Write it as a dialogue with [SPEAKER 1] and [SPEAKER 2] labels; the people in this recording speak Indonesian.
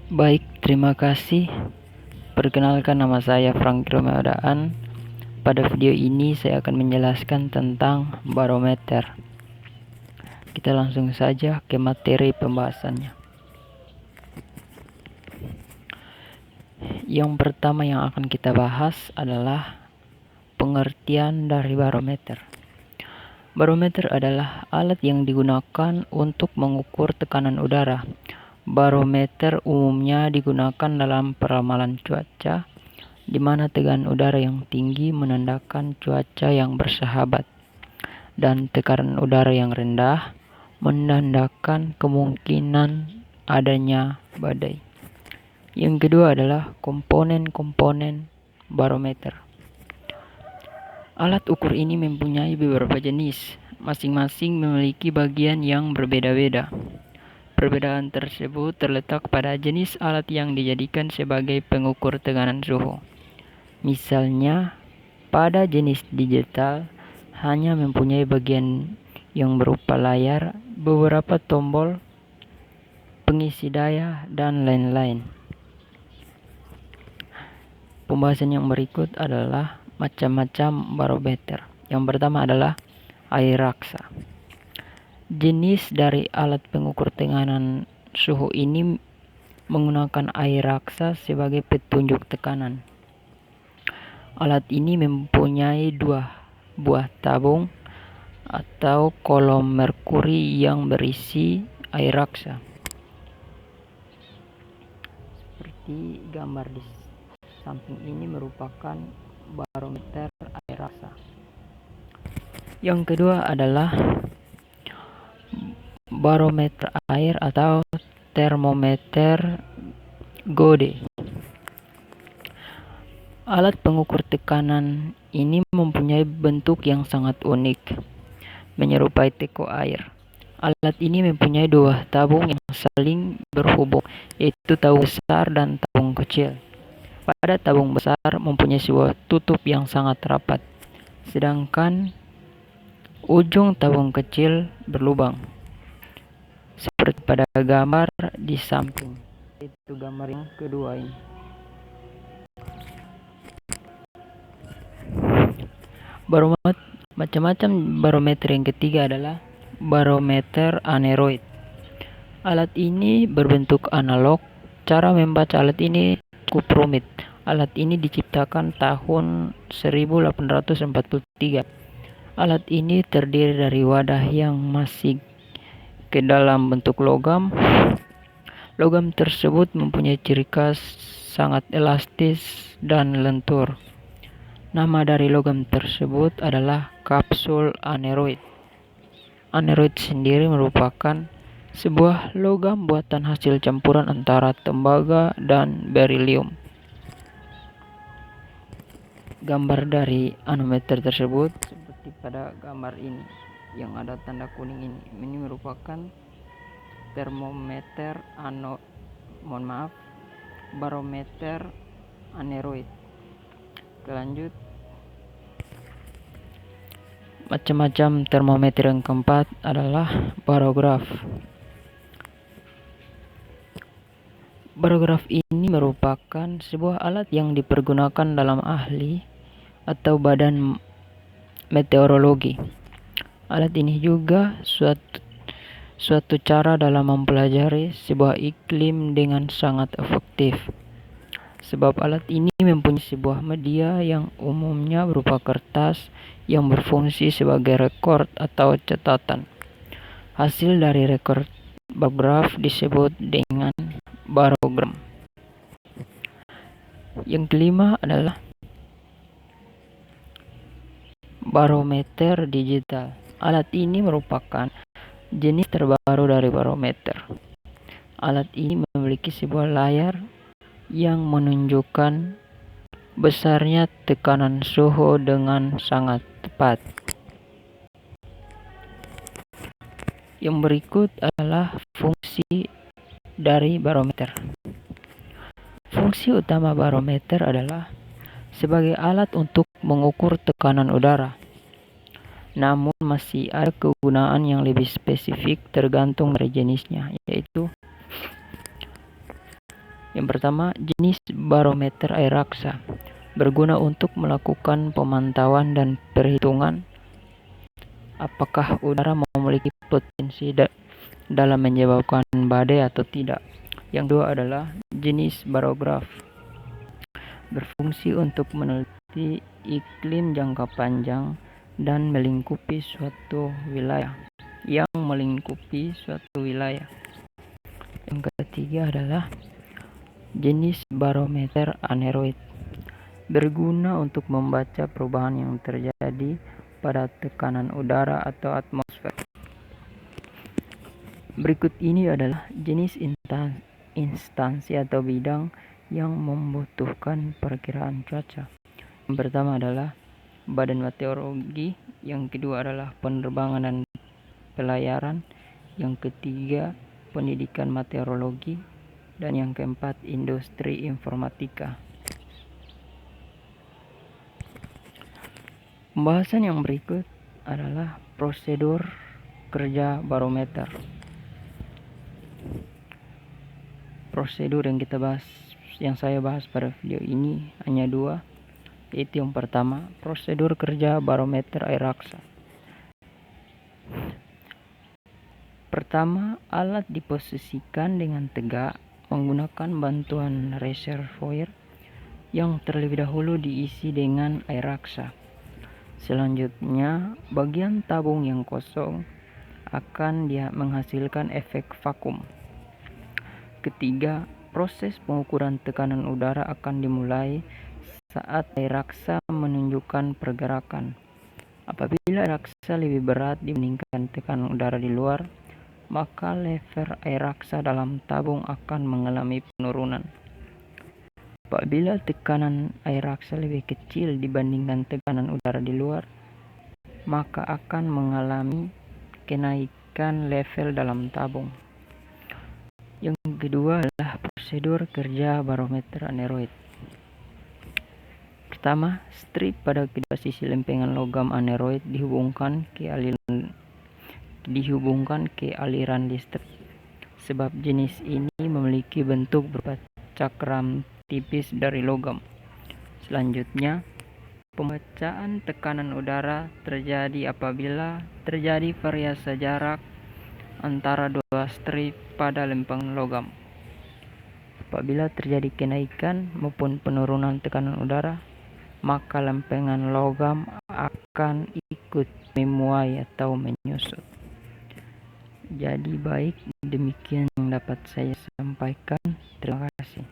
[SPEAKER 1] Baik, terima kasih. Perkenalkan, nama saya Frank Romeodaan. Pada video ini saya akan menjelaskan tentang barometer. Kita langsung saja ke materi pembahasannya. Yang pertama yang akan kita bahas adalah pengertian dari barometer. Barometer adalah alat yang digunakan untuk mengukur tekanan udara. Barometer umumnya digunakan dalam peramalan cuaca, di mana tekanan udara yang tinggi menandakan cuaca yang bersahabat, dan tekanan udara yang rendah menandakan kemungkinan adanya badai. Yang kedua adalah komponen-komponen barometer. Alat ukur ini mempunyai beberapa jenis, masing-masing memiliki bagian yang berbeda-beda. Perbedaan tersebut terletak pada jenis alat yang dijadikan sebagai pengukur tekanan suhu. Misalnya, pada jenis digital hanya mempunyai bagian yang berupa layar, beberapa tombol, pengisi daya, dan lain-lain. Pembahasan yang berikut adalah macam-macam barometer. Yang pertama adalah air raksa. Jenis dari alat pengukur tekanan suhu ini menggunakan air raksa sebagai petunjuk tekanan. Alat ini mempunyai dua buah tabung atau kolom merkuri yang berisi air raksa. Seperti gambar di samping ini merupakan barometer air raksa. Yang kedua adalah barometer air atau termometer Gode. Alat pengukur tekanan ini mempunyai bentuk yang sangat unik, menyerupai teko air. Alat ini mempunyai dua tabung yang saling berhubung, yaitu tabung besar dan tabung kecil. Pada tabung besar mempunyai sebuah tutup yang sangat rapat, sedangkan ujung tabung kecil berlubang, seperti pada gambar di samping. Itu gambar yang kedua ini. Macam-macam barometer yang ketiga adalah barometer aneroid. Alat ini berbentuk analog. Cara membaca alat ini cukup rumit. Alat ini diciptakan tahun 1843. Alat ini terdiri dari wadah yang masih ke dalam bentuk logam. Logam tersebut mempunyai ciri khas sangat elastis dan lentur. Nama dari logam tersebut adalah kapsul aneroid. Aneroid sendiri merupakan sebuah logam buatan hasil campuran antara tembaga dan berilium. Gambar dari anemometer tersebut seperti pada gambar ini yang ada tanda kuning ini. Ini merupakan termometer barometer aneroid. Lanjut, macam-macam termometer yang keempat adalah barograf. Barograf ini merupakan sebuah alat yang dipergunakan dalam ahli atau badan meteorologi. Alat ini juga suatu cara dalam mempelajari sebuah iklim dengan sangat efektif. Sebab alat ini mempunyai sebuah media yang umumnya berupa kertas yang berfungsi sebagai rekord atau catatan. Hasil dari rekord barograf disebut dengan barogram. Yang kelima adalah barometer digital. Alat ini merupakan jenis terbaru dari barometer. Alat ini memiliki sebuah layar yang menunjukkan besarnya tekanan suhu dengan sangat tepat. Yang berikut adalah fungsi dari barometer. Fungsi utama barometer adalah sebagai alat untuk mengukur tekanan udara. Namun masih ada kegunaan yang lebih spesifik tergantung dari jenisnya, yaitu Yang pertama, jenis barometer air raksa berguna untuk melakukan pemantauan dan perhitungan apakah udara memiliki potensi dalam menyebabkan badai atau tidak. Yang kedua adalah jenis barograf, berfungsi untuk meneliti iklim jangka panjang dan melingkupi suatu wilayah. Yang ketiga adalah jenis barometer aneroid, berguna untuk membaca perubahan yang terjadi pada tekanan udara atau atmosfer. Berikut ini adalah jenis instansi atau bidang yang membutuhkan perkiraan cuaca. Yang pertama adalah Badan Meteorologi, yang kedua adalah penerbangan dan pelayaran, yang ketiga pendidikan meteorologi, dan yang keempat industri informatika. Pembahasan yang berikut adalah prosedur kerja barometer. Prosedur yang saya bahas pada video ini hanya dua, yaitu yang pertama, prosedur kerja barometer air raksa. Pertama, alat diposisikan dengan tegak menggunakan bantuan reservoir yang terlebih dahulu diisi dengan air raksa. Selanjutnya, bagian tabung yang kosong akan menghasilkan efek vakum. Ketiga, proses pengukuran tekanan udara akan dimulai saat air raksa menunjukkan pergerakan. Apabila air raksa lebih berat dibandingkan tekanan udara di luar, maka level air raksa dalam tabung akan mengalami penurunan. Apabila tekanan air raksa lebih kecil dibandingkan tekanan udara di luar, maka akan mengalami kenaikan level dalam tabung. Yang kedua adalah prosedur kerja barometer aneroid. Pertama, strip pada kedua sisi lempengan logam aneroid dihubungkan ke aliran listrik. Sebab jenis ini memiliki bentuk berupa cakram tipis dari logam. Selanjutnya, pembacaan tekanan udara terjadi apabila terjadi variasi jarak antara dua strip pada lempengan logam. Apabila terjadi kenaikan maupun penurunan tekanan udara, maka lempengan logam akan ikut memuai atau menyusut. Jadi baik, demikian yang dapat saya sampaikan. Terima kasih.